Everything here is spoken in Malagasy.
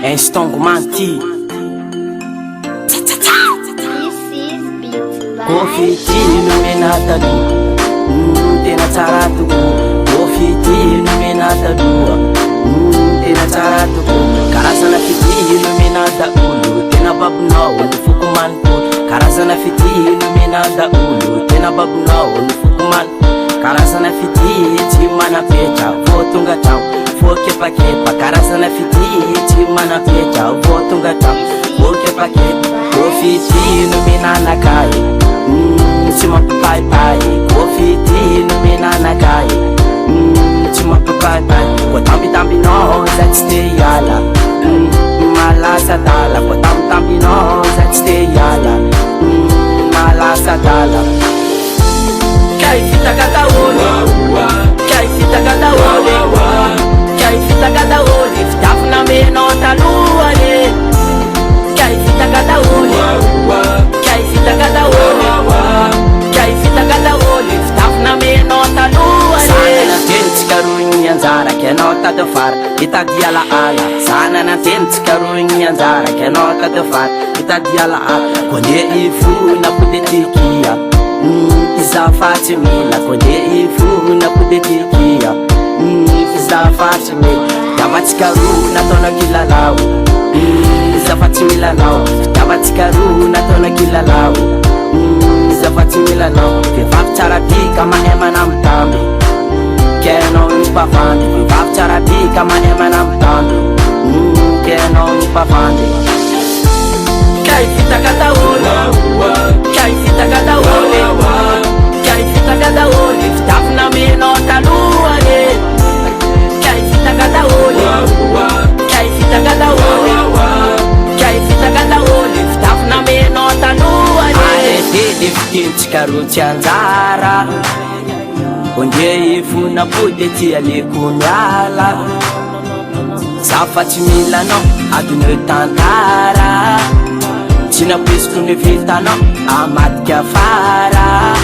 instant manti Kofitino menatadu tena tsara tokoa Kofitino menatadu tena tsara tokoa Karazana fitino menadaolo tena babonao ny foko manontolo Karazana fitino menadaolo tena babonao ny foko manontolo Karazana fitino tsy manapetra vao tonga trao vao kepakepa Karazana fitino tsy manapetra vao tonga trao vao kepakepa Kofitino menanakay tsy mampipaipai Kofitino menanakay tsy mampipaipai Ko tambitambinao za tsy te hiala malasa dala Ko tambitambinao za tsy te hiala malasa dala Kay fitaka daholy Kay fitaka daholy Kay fitaka daholy Fitafina menao taloha ye Kay fitaka daholy Kay fitaka daholy Kay fitaka daholy Fitafina menao taloha ye Sana natensika roigny anjara Kenao tady fara Itady ala ala Sana natensika roigny anjara Kenao tady fara Itady ala ala Konde ifuna podetikia Izafatsy mila Konde ifuna podetikia Izafatsy mila Davatsika roa nataona kilalao Izafatsy milalao Davatsika roa nataona kilalao Izafatsy milalao Vehivavy tsara bika mahay manambitamby Kenao ny mpavandy Vehivavy tsara bika mahay manambitamby Kenao ny mpavandy Kay fitaka daholy Kay fitaka daholy Kay fitaka daholy Fitafina menao taloha ye Kay fitaka daholy Kay fitaka daholy Kay fitaka daholy Fitafina menao taloha ye Arrêtez fitintsika ro tsy anjara Onde ifuna podety aleko miala Zafatsy milanao adony tantara Tsy napisiko ny vitanao amadika fara